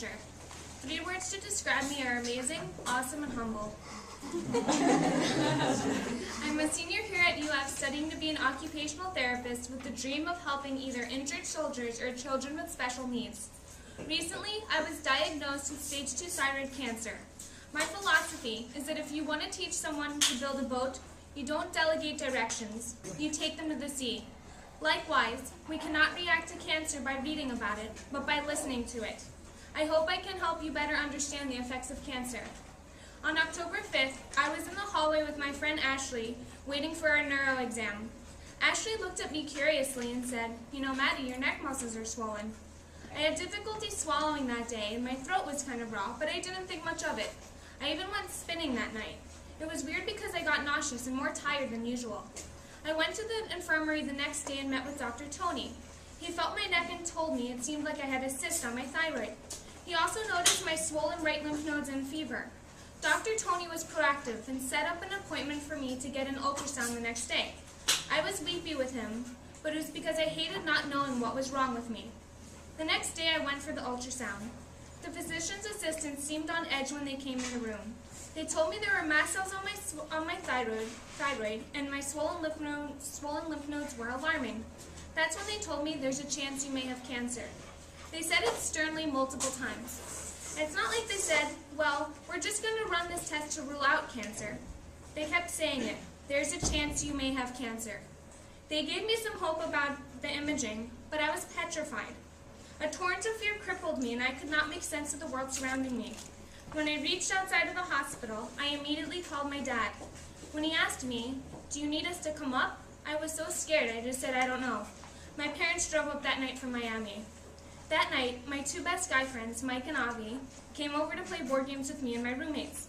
sure. 3 words to describe me are amazing, awesome, and humble. I'm a senior here at UF studying to be an occupational therapist with the dream of helping either injured soldiers or children with special needs. Recently, I was diagnosed with stage 2 thyroid cancer. My philosophy is that if you want to teach someone to build a boat, you don't delegate directions, you take them to the sea. Likewise, we cannot react to cancer by reading about it, but by listening to it. I hope I can help you better understand the effects of cancer. On October 5th, I was in the hallway with my friend Ashley, waiting for our neuro exam. Ashley looked at me curiously and said, "You know, Maddie, your neck muscles are swollen." I had difficulty swallowing that day, and my throat was kind of raw, but I didn't think much of it. I even went spinning that night. It was weird because I got nauseous and more tired than usual. I went to the infirmary the next day and met with Dr. Tony. He felt my neck and told me it seemed like I had a cyst on my thyroid. He also noticed my swollen right lymph nodes and fever. Dr. Tony was proactive and set up an appointment for me to get an ultrasound the next day. I was weepy with him, but it was because I hated not knowing what was wrong with me. The next day I went for the ultrasound. The physician's assistants seemed on edge when they came in the room. They told me there were mast cells on my thyroid, and my swollen lymph nodes were alarming. That's when they told me there's a chance you may have cancer. They said it sternly multiple times. It's not like they said, "Well, we're just going to run this test to rule out cancer." They kept saying it. "There's a chance you may have cancer." They gave me some hope about the imaging, but I was petrified. A torrent of fear crippled me, and I could not make sense of the world surrounding me. When I reached outside of the hospital, I immediately called my dad. When he asked me, "Do you need us to come up?" I was so scared, I just said, "I don't know." My parents drove up that night from Miami. That night, my 2 best guy friends, Mike and Avi, came over to play board games with me and my roommates.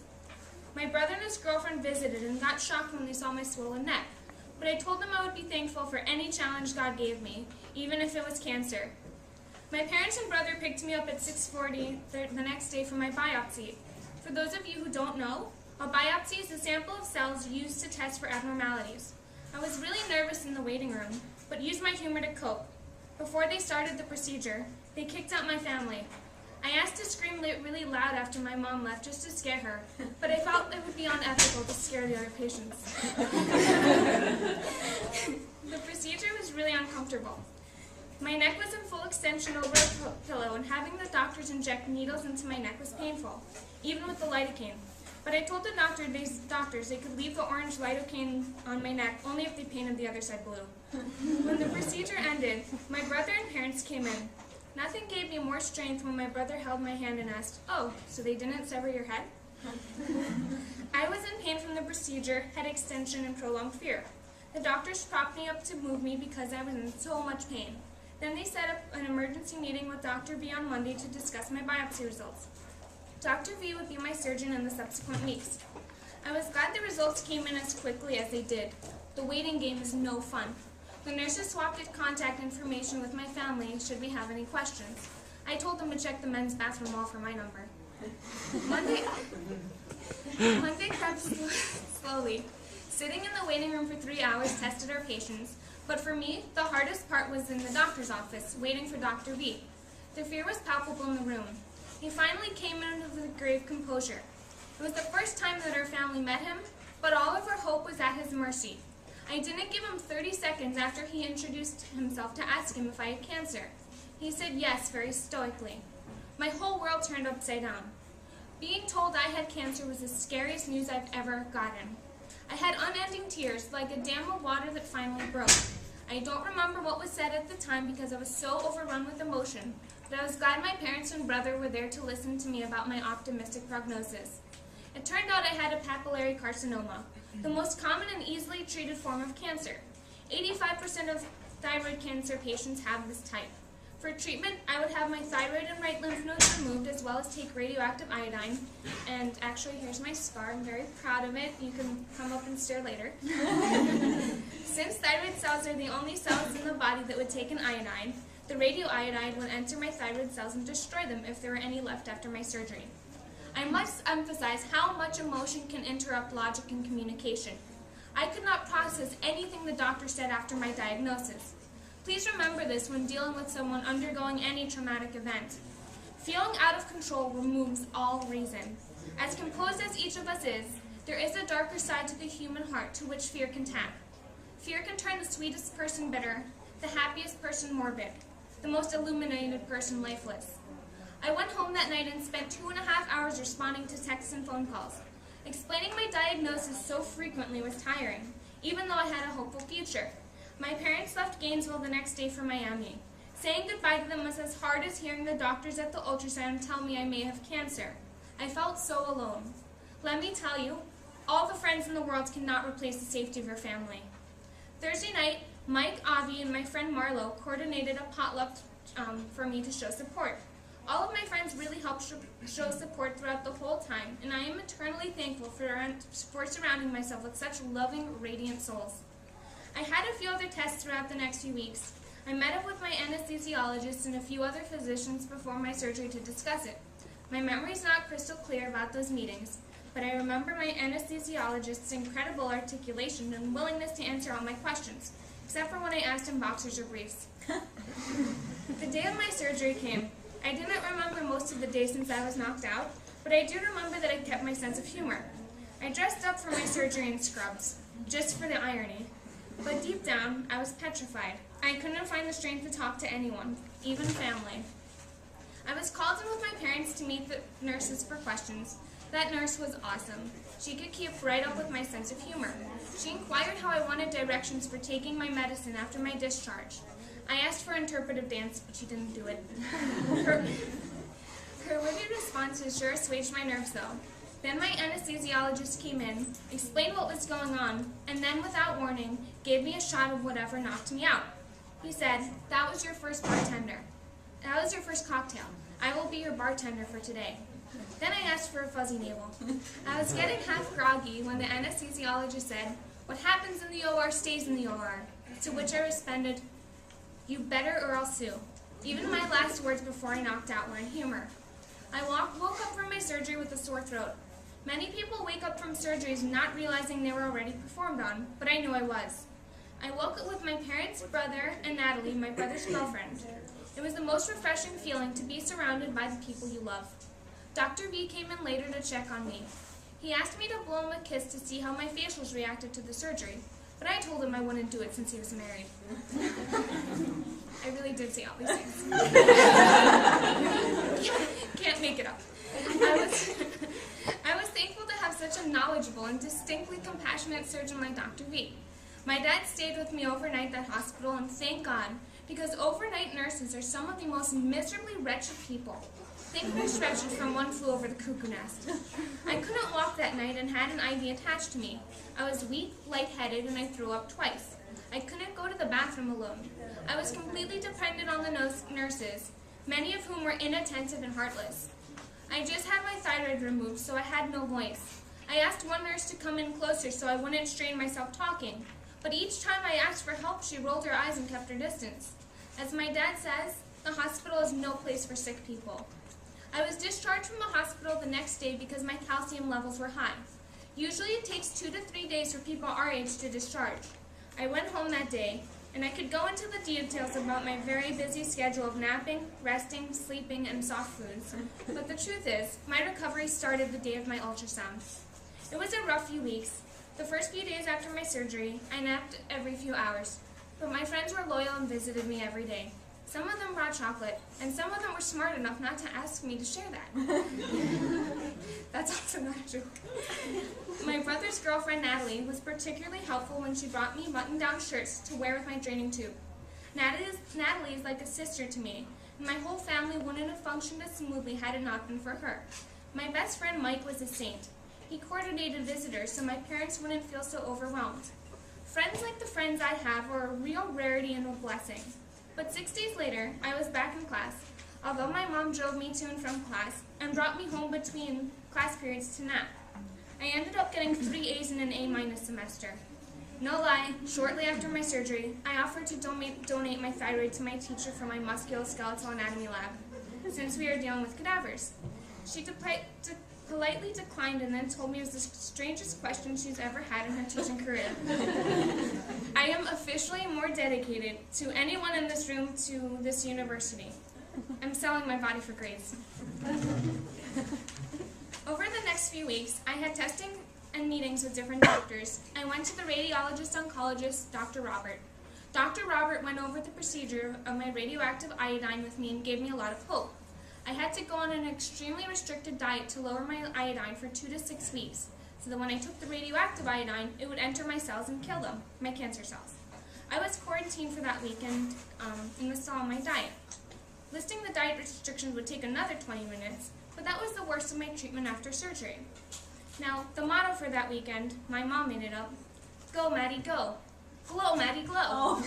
My brother and his girlfriend visited and got shocked when they saw my swollen neck, but I told them I would be thankful for any challenge God gave me, even if it was cancer. My parents and brother picked me up at 6:40 the next day for my biopsy. For those of you who don't know, a biopsy is a sample of cells used to test for abnormalities. I was really nervous in the waiting room, but used my humor to cope. Before they started the procedure, they kicked out my family. I asked to scream really loud after my mom left just to scare her, but I felt it would be unethical to scare the other patients. The procedure was really uncomfortable. My neck was in full extension over a pillow, and having the doctors inject needles into my neck was painful, even with the lidocaine. But I told the doctors they could leave the orange lidocaine on my neck only if they painted the other side blue. When the procedure ended, my brother and parents came in. Nothing gave me more strength when my brother held my hand and asked, "Oh, so they didn't sever your head?" I was in pain from the procedure, head extension, and prolonged fear. The doctors propped me up to move me because I was in so much pain. Then they set up an emergency meeting with Dr. V on Monday to discuss my biopsy results. Dr. V would be my surgeon in the subsequent weeks. I was glad the results came in as quickly as they did. The waiting game is no fun. The nurses swapped contact information with my family should we have any questions. I told them to check the men's bathroom wall for my number. Monday crept slowly. Sitting in the waiting room for 3 hours tested our patients, but for me, the hardest part was in the doctor's office, waiting for Dr. V. The fear was palpable in the room. He finally came in with grave composure. It was the first time that our family met him, but all of our hope was at his mercy. I didn't give him 30 seconds after he introduced himself to ask him if I had cancer. He said yes very stoically. My whole world turned upside down. Being told I had cancer was the scariest news I've ever gotten. I had unending tears, like a dam of water that finally broke. I don't remember what was said at the time because I was so overrun with emotion, but I was glad my parents and brother were there to listen to me about my optimistic prognosis. It turned out I had a papillary carcinoma, the most common and easily treated form of cancer. 85% of thyroid cancer patients have this type. For treatment, I would have my thyroid and right lymph nodes removed as well as take radioactive iodine. And actually, here's my scar. I'm very proud of it. You can come up and stare later. Since thyroid cells are the only cells in the body that would take an iodine, the radioiodine would enter my thyroid cells and destroy them if there were any left after my surgery. I must emphasize how much emotion can interrupt logic and communication. I could not process anything the doctor said after my diagnosis. Please remember this when dealing with someone undergoing any traumatic event. Feeling out of control removes all reason. As composed as each of us is, there is a darker side to the human heart to which fear can tap. Fear can turn the sweetest person bitter, the happiest person morbid, the most illuminated person lifeless. I went home that night and spent 2.5 hours responding to texts and phone calls. Explaining my diagnosis so frequently was tiring, even though I had a hopeful future. My parents left Gainesville the next day for Miami. Saying goodbye to them was as hard as hearing the doctors at the ultrasound tell me I may have cancer. I felt so alone. Let me tell you, all the friends in the world cannot replace the safety of your family. Thursday night, Mike, Avi, and my friend Marlo coordinated a potluck for me to show support. All of my friends really helped show support throughout the whole time, and I am eternally thankful for surrounding myself with such loving, radiant souls. I had a few other tests throughout the next few weeks. I met up with my anesthesiologist and a few other physicians before my surgery to discuss it. My memory is not crystal clear about those meetings, but I remember my anesthesiologist's incredible articulation and willingness to answer all my questions, except for when I asked him boxers or briefs. The day of my surgery came. I didn't remember most of the day since I was knocked out, but I do remember that I kept my sense of humor. I dressed up for my surgery in scrubs, just for the irony. But deep down, I was petrified. I couldn't find the strength to talk to anyone, even family. I was called in with my parents to meet the nurses for questions. That nurse was awesome. She could keep right up with my sense of humor. She inquired how I wanted directions for taking my medicine after my discharge. I asked for interpretive dance, but she didn't do it. Her witty responses sure assuaged my nerves, though. Then my anesthesiologist came in, explained what was going on, and then, without warning, gave me a shot of whatever knocked me out. He said, "That was your first bartender. That was your first cocktail. I will be your bartender for today." Then I asked for a fuzzy navel. I was getting half groggy when the anesthesiologist said, "What happens in the OR stays in the OR." To which I responded, "You better or I'll sue." Even my last words before I knocked out were in humor. I woke up from my surgery with a sore throat. Many people wake up from surgeries not realizing they were already performed on, but I knew I was. I woke up with my parents, brother, and Natalie, my brother's girlfriend. It was the most refreshing feeling to be surrounded by the people you love. Dr. V came in later to check on me. He asked me to blow him a kiss to see how my facials reacted to the surgery, but I told him I wouldn't do it since he was married. I really did say all these things. Can't make it up. I was thankful to have such a knowledgeable and distinctly compassionate surgeon like Dr. V. My dad stayed with me overnight at the hospital, and thank God, because overnight nurses are some of the most miserably wretched people. Think nurse wretched from One Flew Over the Cuckoo Nest. I couldn't walk that night and had an IV attached to me. I was weak, lightheaded, and I threw up twice. I couldn't go to the bathroom alone. I was completely dependent on the nurses, many of whom were inattentive and heartless. I just had my thyroid removed, so I had no voice. I asked one nurse to come in closer so I wouldn't strain myself talking, but each time I asked for help, she rolled her eyes and kept her distance. As my dad says, the hospital is no place for sick people. I was discharged from the hospital the next day because my calcium levels were high. Usually it takes 2 to 3 days for people our age to discharge. I went home that day, and I could go into the details about my very busy schedule of napping, resting, sleeping, and soft foods. But the truth is, my recovery started the day of my ultrasound. It was a rough few weeks. The first few days after my surgery, I napped every few hours. But my friends were loyal and visited me every day. Some of them brought chocolate, and some of them were smart enough not to ask me to share that. That's also not true. My brother's girlfriend, Natalie, was particularly helpful when she brought me button-down shirts to wear with my draining tube. Natalie is like a sister to me, and my whole family wouldn't have functioned as smoothly had it not been for her. My best friend, Mike, was a saint. He coordinated visitors so my parents wouldn't feel so overwhelmed. Friends like the friends I have are a real rarity and a blessing. But 6 days later, I was back in class, although my mom drove me to and from class and brought me home between class periods to nap. I ended up getting 3 A's and an A- semester. No lie, shortly after my surgery, I offered to donate my thyroid to my teacher for my musculoskeletal anatomy lab, since we are dealing with cadavers. She politely declined and then told me it was the strangest question she's ever had in her teaching career. I am officially more dedicated to anyone in this room to this university. I'm selling my body for grades. Over the next few weeks, I had testing and meetings with different doctors. I went to the radiologist-oncologist, Dr. Robert. Dr. Robert went over the procedure of my radioactive iodine with me and gave me a lot of hope. I had to go on an extremely restricted diet to lower my iodine for 2 to 6 weeks, so that when I took the radioactive iodine, it would enter my cells and kill them, my cancer cells. I was quarantined for that weekend and was still on my diet. Listing the diet restrictions would take another 20 minutes, but that was the worst of my treatment after surgery. Now, the motto for that weekend, my mom made it up: go, Maddy, go. Glow, Maddy, glow. Oh.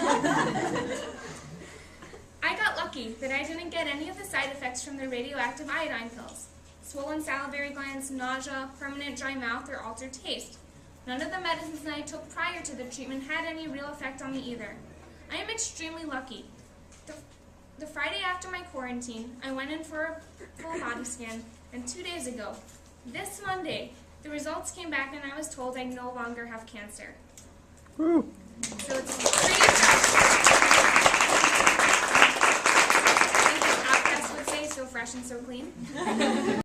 I got lucky that I didn't get any of the side effects from the radioactive iodine pills. Swollen salivary glands, nausea, permanent dry mouth, or altered taste. None of the medicines that I took prior to the treatment had any real effect on me either. I am extremely lucky. The Friday after my quarantine, I went in for a full body scan, and 2 days ago, this Monday, the results came back and I was told I no longer have cancer. Woo. So it's pretty